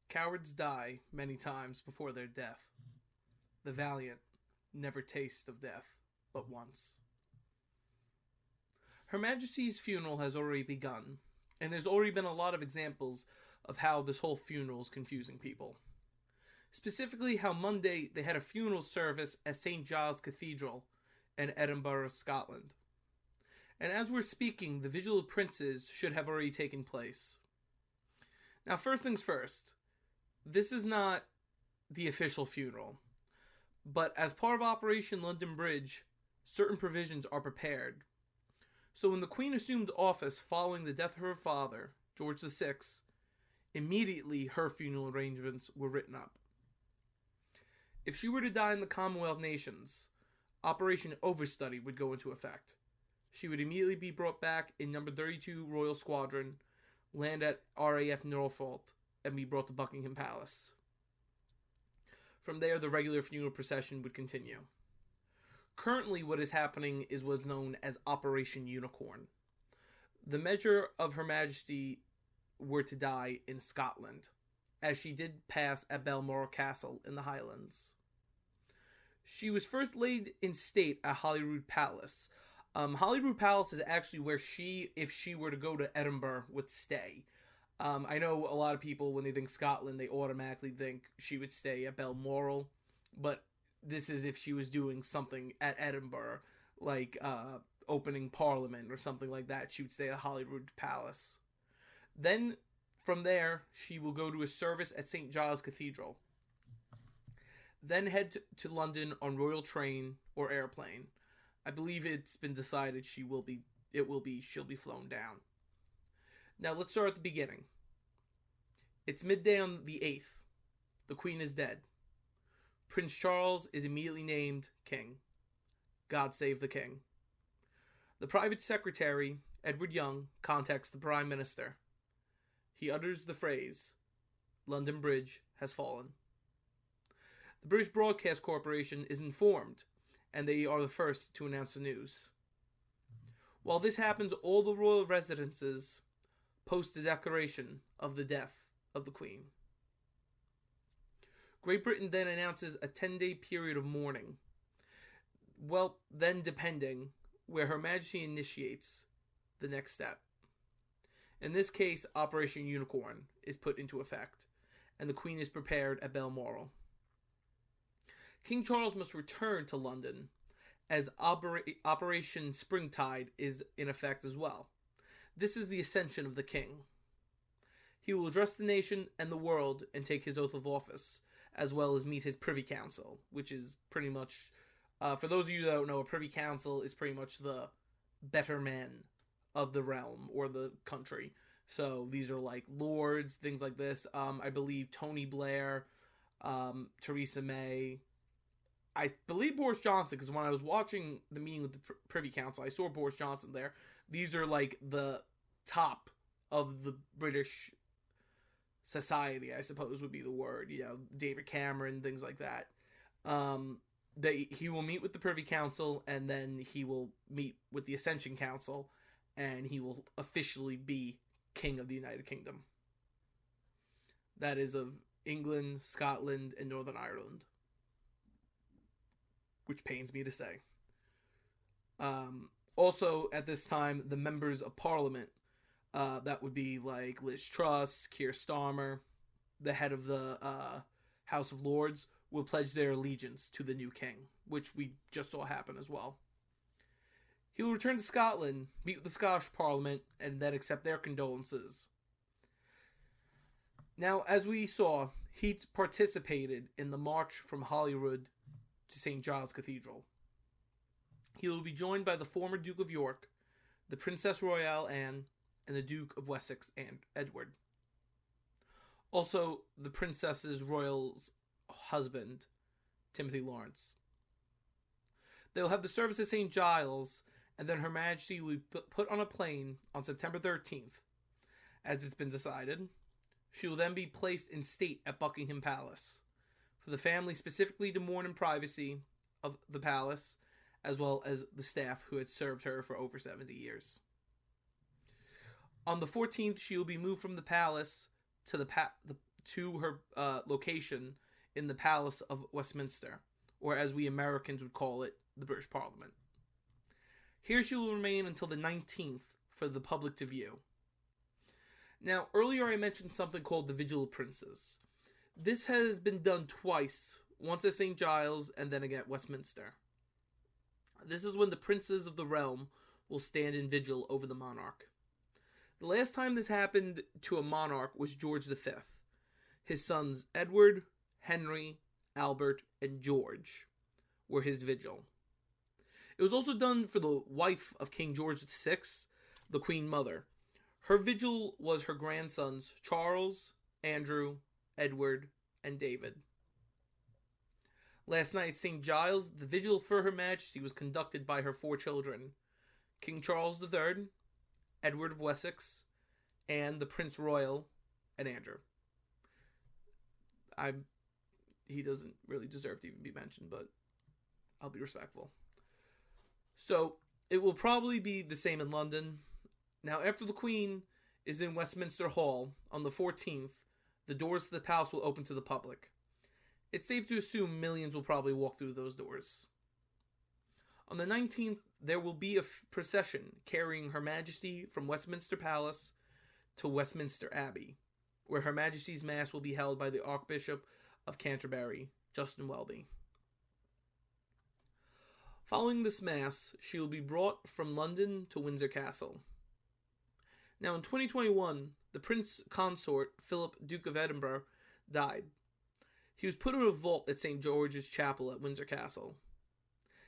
Cowards die many times before their death. The valiant never taste of death but once. Her Majesty's funeral has already begun, and there's already been a lot of examples of how this whole funeral is confusing people. Specifically, how Monday they had a funeral service at St. Giles Cathedral in Edinburgh, Scotland. And as we're speaking, the Vigil of Princes should have already taken place. Now, first things first, this is not the official funeral, but as part of Operation London Bridge, certain provisions are prepared. So when the Queen assumed office following the death of her father, George VI, immediately her funeral arrangements were written up. If she were to die in the Commonwealth nations, Operation Overstudy would go into effect. She would immediately be brought back in number 32 Royal Squadron, land at RAF Norfolk, and be brought to Buckingham Palace. From there, the regular funeral procession would continue. Currently, what is happening is what's known as Operation Unicorn. The measure of Her Majesty were to die in Scotland, as she did pass at Balmoral Castle in the Highlands. She was first laid in state at Holyrood Palace. Holyrood Palace is actually where she, if she were to go to Edinburgh, would stay. I know a lot of people, when they think Scotland, they automatically think she would stay at Balmoral, but this is if she was doing something at Edinburgh, like opening Parliament or something like that, she would stay at Holyrood Palace. Then, from there, she will go to a service at St. Giles Cathedral. Then head to London on Royal Train or airplane. I believe it's been decided she'll be flown down. Now let's start at the beginning. It's midday on the 8th. The Queen is dead. Prince Charles is immediately named King. God save the King. The private secretary, Edward Young, contacts the Prime Minister. He utters the phrase, "London Bridge has fallen." The British Broadcast Corporation is informed, and they are the first to announce the news. While this happens, all the royal residences post a declaration of the death of the Queen. Great Britain then announces a 10-day period of mourning. Well, then depending, where Her Majesty initiates the next step. In this case, Operation Unicorn is put into effect, and the Queen is prepared at Balmoral. King Charles must return to London, as Operation Springtide is in effect as well. This is the ascension of the King. He will address the nation and the world and take his oath of office, as well as meet his Privy Council, which is pretty much, for those of you that don't know, a Privy Council is pretty much the better men of the realm or the country. So these are like lords, things like this. I believe Tony Blair, Theresa May, I believe Boris Johnson, because when I was watching the meeting with the Privy Council, I saw Boris Johnson there. These are like the top of the British society, I suppose would be the word. You know, David Cameron, things like that. He will meet with the Privy Council, and then he will meet with the Ascension Council, and he will officially be King of the United Kingdom. That is of England, Scotland, and Northern Ireland. Which pains me to say. Also, at this time, the members of Parliament, that would be like Liz Truss, Keir Starmer, the head of the House of Lords, will pledge their allegiance to the new king, which we just saw happen as well. He will return to Scotland, meet with the Scottish Parliament, and then accept their condolences. Now, as we saw, he participated in the march from Holyrood to St. Giles Cathedral. He will be joined by the former Duke of York, the Princess Royale Anne, and the Duke of Wessex and Edward. Also, the Princess Royal's husband, Timothy Lawrence. They will have the service at St. Giles, and then Her Majesty will be put on a plane on September 13th. As it's been decided, she will then be placed in state at Buckingham Palace, for the family specifically to mourn in privacy of the palace, as well as the staff who had served her for over 70 years. On the 14th, she will be moved from the palace to the to her location in the Palace of Westminster, or as we Americans would call it, the British Parliament. Here she will remain until the 19th for the public to view. Now, earlier I mentioned something called the Vigil of Princes. This has been done twice, once at St. Giles and then again at Westminster. This is when the princes of the realm will stand in vigil over the monarch. The last time this happened to a monarch was George V. His sons Edward, Henry, Albert, and George were his vigil. It was also done for the wife of King George VI, the Queen Mother. Her vigil was her grandsons Charles, Andrew, Edward, and David. Last night at St. Giles, the vigil for Her Majesty was conducted by her 4 children, King Charles III, Edward of Wessex, and the Prince Royal, and Andrew. He doesn't really deserve to even be mentioned, but I'll be respectful. So, it will probably be the same in London. Now, after the Queen is in Westminster Hall on the 14th, the doors to the palace will open to the public. It's safe to assume millions will probably walk through those doors. On the 19th, there will be a procession carrying Her Majesty from Westminster Palace to Westminster Abbey, where Her Majesty's Mass will be held by the Archbishop of Canterbury, Justin Welby. Following this Mass, she will be brought from London to Windsor Castle. Now, in 2021, the Prince Consort, Philip, Duke of Edinburgh, died. He was put in a vault at St. George's Chapel at Windsor Castle.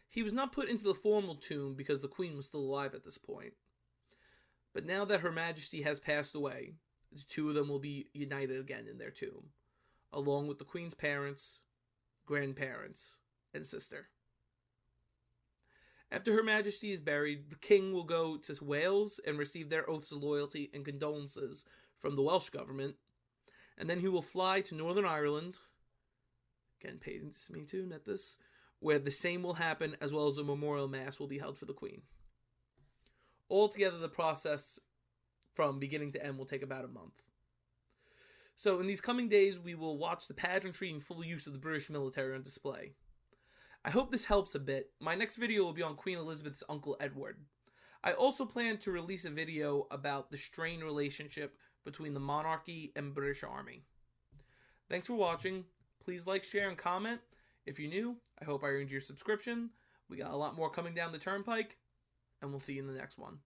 He was not put into the formal tomb because the Queen was still alive at this point. But now that Her Majesty has passed away, the 2 of them will be united again in their tomb, along with the Queen's parents, grandparents, and sister. After Her Majesty is buried, the King will go to Wales and receive their oaths of loyalty and condolences from the Welsh government, and then he will fly to Northern Ireland, again paid to me to net this, where the same will happen, as well as a memorial mass will be held for the Queen. Altogether, the process from beginning to end will take about a month. So in these coming days, we will watch the pageantry and full use of the British military on display. I hope this helps a bit. My next video will be on Queen Elizabeth's uncle Edward. I also plan to release a video about the strained relationship between the monarchy and British Army. Thanks for watching. Please like, share, and comment. If you're new, I hope I earned your subscription. We got a lot more coming down the turnpike, and we'll see you in the next one.